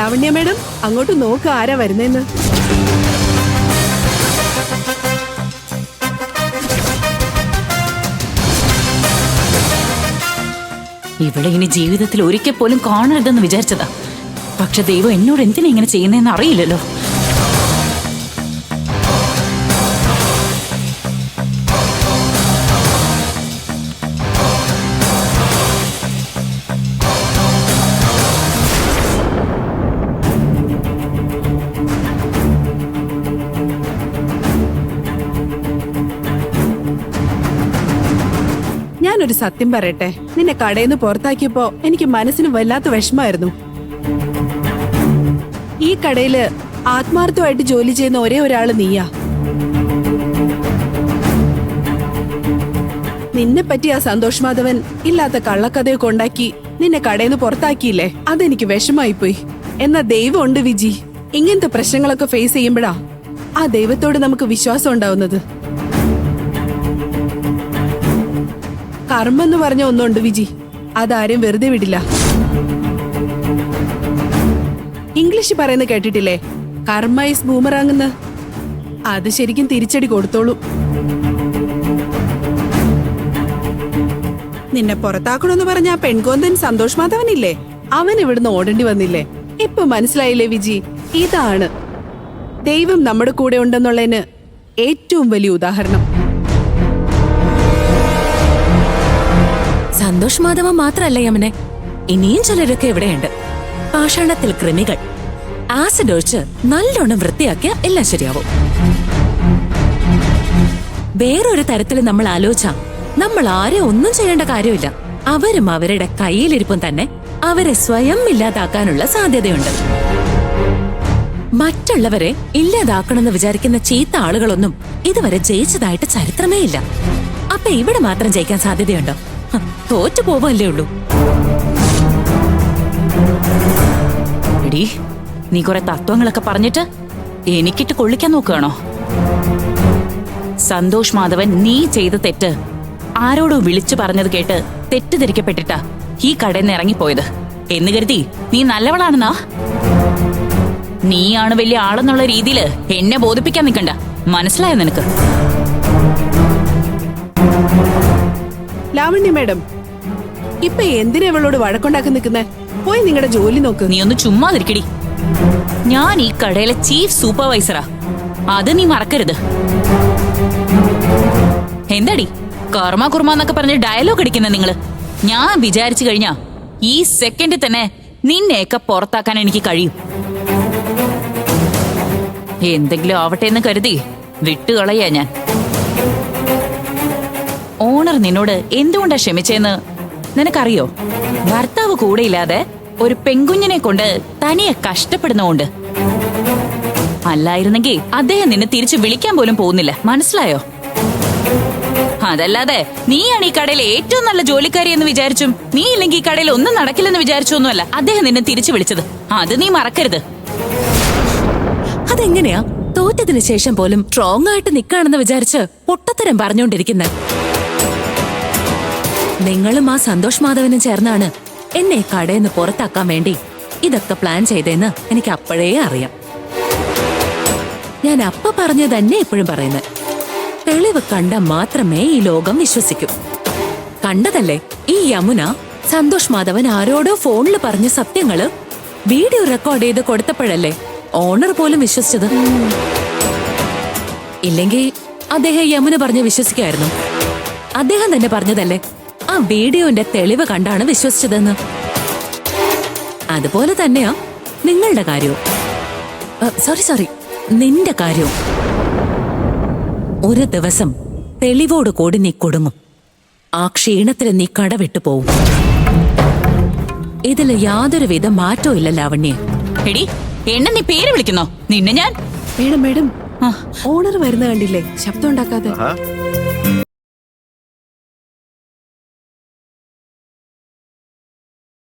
ലാവണ്യ madam, അങ്ങോട്ട് നോക്ക് ആരാ വരുന്നേന്ന്. ഇവിടെ ഇനി ജീവിതത്തിൽ ഒരിക്കൽ പോലും കാണരുതെന്ന് വിചാരിച്ചതാ. പക്ഷെ ദൈവം എന്നോട് എന്തിനാ ഇങ്ങനെ ചെയ്യുന്നതെന്ന് അറിയില്ലല്ലോ. ഞാനൊരു സത്യം പറയട്ടെ, നിന്നെ കടയിൽ നിന്ന് പുറത്താക്കിയപ്പോ എനിക്ക് മനസ്സിന് വല്ലാത്ത വിഷമായിരുന്നു. ഈ കടയില് ആത്മാർത്ഥമായിട്ട് ജോലി ചെയ്യുന്ന ഒരേ ഒരാള് നീയാ. നിന്നെ പറ്റി ആ സന്തോഷ് മാധവൻ ഇല്ലാത്ത കള്ളക്കഥയൊക്കെ ഉണ്ടാക്കി നിന്നെ കടയിൽ നിന്ന് പുറത്താക്കിയില്ലേ, അതെനിക്ക് വിഷമായി പോയി. എന്നാ ദൈവം ഉണ്ട് വിജി. ഇങ്ങനത്തെ പ്രശ്നങ്ങളൊക്കെ ഫേസ് ചെയ്യുമ്പോഴാ ആ ദൈവത്തോട് നമുക്ക് വിശ്വാസം ഉണ്ടാവുന്നത്. കർമ്മ എന്ന് പറഞ്ഞ ഒന്നുണ്ട് വിജി, അതാരും വെറുതെ വിടില്ല. ഇംഗ്ലീഷ് പറയുന്നത് കേട്ടിട്ടില്ലേ, കർമ്മ ഈസ് ബൂമറാങ്ങെന്ന്. അത് ശരിക്കും തിരിച്ചടി കൊടുത്തോളൂ. നിന്നെ പുറത്താക്കണമെന്ന് പറഞ്ഞ ആ പെൺകോന്തൻ സന്തോഷ് മാധവനില്ലേ, അവൻ ഇവിടുന്ന് ഓടേണ്ടി വന്നില്ലേ. ഇപ്പൊ മനസ്സിലായില്ലേ വിജി, ഇതാണ് ദൈവം നമ്മുടെ കൂടെ ഉണ്ടെന്നുള്ളതിന് ഏറ്റവും വലിയ ഉദാഹരണം. സന്തോഷ് മാധവൻ മാത്രല്ല യമനെ, ഇനിയും ചിലരൊക്കെ ഇവിടെയുണ്ട്. പാഷാണത്തിൽ കൃമികൾ. ആസിഡ് ഒഴിച്ച് നല്ലോണം വൃത്തിയാക്കിയ എല്ലാം ശരിയാവും. വേറൊരു തരത്തിൽ നമ്മൾ ആലോചിച്ചാ നമ്മൾ ആരെ ഒന്നും ചെയ്യേണ്ട കാര്യമില്ല. അവരും അവരുടെ കയ്യിലിരിപ്പും തന്നെ അവരെ സ്വയം ഇല്ലാതാക്കാനുള്ള സാധ്യതയുണ്ട്. മറ്റുള്ളവരെ ഇല്ലാതാക്കണമെന്ന് വിചാരിക്കുന്ന ചീത്ത ആളുകളൊന്നും ഇതുവരെ ജയിച്ചതായിട്ട് ചരിത്രമേ ഇല്ല. അപ്പൊ ഇവിടെ മാത്രം ജയിക്കാൻ സാധ്യതയുണ്ടോ? തോറ്റു പോവല്ലേ ഉള്ളൂ. എടീ, നീ കുറെ തത്വങ്ങളൊക്കെ പറഞ്ഞിട്ട് എനിക്കിട്ട് കൊള്ളിക്കാൻ നോക്കുകയാണോ? സന്തോഷ് മാധവൻ നീ ചെയ്ത തെറ്റ് ആരോടോ വിളിച്ചു പറഞ്ഞത് കേട്ട് തെറ്റിദ്ധരിക്കപ്പെട്ടിട്ടാ ഈ കടയിൽ നിന്ന് ഇറങ്ങിപ്പോയത് എന്ന് കരുതി നീ നല്ലവളാണെന്നാ? നീയാണ് വലിയ ആളെന്നുള്ള രീതിയില് എന്നെ ബോധിപ്പിക്കാൻ നിൽക്കണ്ട. മനസ്സിലായോ നിനക്ക്? ലാവണ്യ മേഡം, ഇപ്പൊ എന്തിനാ ഇവളോട് വഴക്കുണ്ടാക്കി നിൽക്കുന്നേ? പോയി നിങ്ങളുടെ ജോലി നോക്ക്. നീ ഒന്ന് ചുമ്മാതിരിക്കടി. ഞാൻ ഈ കടയിലെ ചീഫ് സൂപ്പർവൈസറാ, അത് നീ മറക്കരുത്. എന്താടി കർമ്മ കുർമ്മന്നൊക്കെ പറഞ്ഞ് ഡയലോഗ് അടിക്കുന്ന നിങ്ങള്? ഞാൻ വിചാരിച്ചു കഴിഞ്ഞാ ഈ സെക്കൻഡിൽ തന്നെ നിന്നെയൊക്കെ പുറത്താക്കാൻ എനിക്ക് കഴിയും. എന്തെങ്കിലും ആവട്ടെ എന്ന് കരുതി വിട്ടുകളയാ ഞാൻ. ഓണർ നിന്നോട് എന്തുകൊണ്ടാ ക്ഷമിച്ചെന്ന് നിനക്കറിയോ? ഭർത്താവ് കൂടെയില്ലാതെ ഒരു പെൺകുഞ്ഞിനെ കൊണ്ട് തനിയെ കഷ്ടപ്പെടുന്നോണ്ട്. അല്ലായിരുന്നെങ്കിൽ അദ്ദേഹം നിന്നെ തിരിച്ചു വിളിക്കാൻ പോലും പോകുന്നില്ല. മനസ്സിലായോ? അതല്ലാതെ നീയാണ് ഈ കടയിലെ ഏറ്റവും നല്ല ജോലിക്കാരി എന്ന് വിചാരിച്ചും നീ ഇല്ലെങ്കിൽ ഈ കടയിൽ ഒന്നും നടക്കില്ലെന്ന് വിചാരിച്ചൊന്നുമല്ല അദ്ദേഹം നിന്നെ തിരിച്ചു വിളിച്ചത്. അത് നീ മറക്കരുത്. അതെങ്ങനെയാ തോറ്റതിന് ശേഷം പോലും സ്ട്രോങ് ആയിട്ട് നിൽക്കാണെന്ന് വിചാരിച്ച് പൊട്ടത്തരം പറഞ്ഞുകൊണ്ടിരിക്കുന്നത്? നിങ്ങളും ആ സന്തോഷ് മാധവനും ചേർന്നാണ് എന്നെ കടയിൽ നിന്ന് പുറത്താക്കാൻ വേണ്ടി ഇതൊക്കെ പ്ലാൻ ചെയ്തെന്ന് എനിക്ക് അപ്പോഴേ അറിയാം. ഞാൻ അപ്പ പറഞ്ഞു തന്നെ ഇപ്പോഴും പറയുന്നത്, തെളിവ് കണ്ട മാത്രമേ ഈ ലോകം വിശ്വസിക്കൂ. കണ്ടതല്ലേ ഈ യമുന സന്തോഷ് മാധവൻ ആരോടോ ഫോണിൽ പറഞ്ഞ സത്യങ്ങള് വീഡിയോ റെക്കോർഡ് ചെയ്ത് കൊടുത്തപ്പോഴല്ലേ ഓണർ പോലും വിശ്വസിച്ചത്. ഇല്ലെങ്കിൽ അദ്ദേഹം യമുന പറഞ്ഞ് വിശ്വസിക്കായിരുന്നു. അദ്ദേഹം തന്നെ പറഞ്ഞതല്ലേ ആ വീഡിയോന്റെ തെളിവ് കണ്ടാണ് വിശ്വസിച്ചതെന്ന്. അതുപോലെ തന്നെയാ നിങ്ങളുടെ കാര്യവും. സോറി നിന്റെ കാര്യവും. ഒരു ദിവസം തെളിവോട് കൂടി നീ കൊടുങ്ങും. ആ ക്ഷീണത്തിൽ നീ കടവിട്ടു പോവും. ഇതില് യാതൊരുവിധ മാറ്റവും ഇല്ല ലാവണ്യ. എടി, എന്നെ നീ പേര് വിളിക്കുന്നോ? നിന്നെ ഞാൻ മേഡം ഓണർ വരുന്ന കണ്ടില്ലേ, ശബ്ദം ഉണ്ടാക്കാതെ.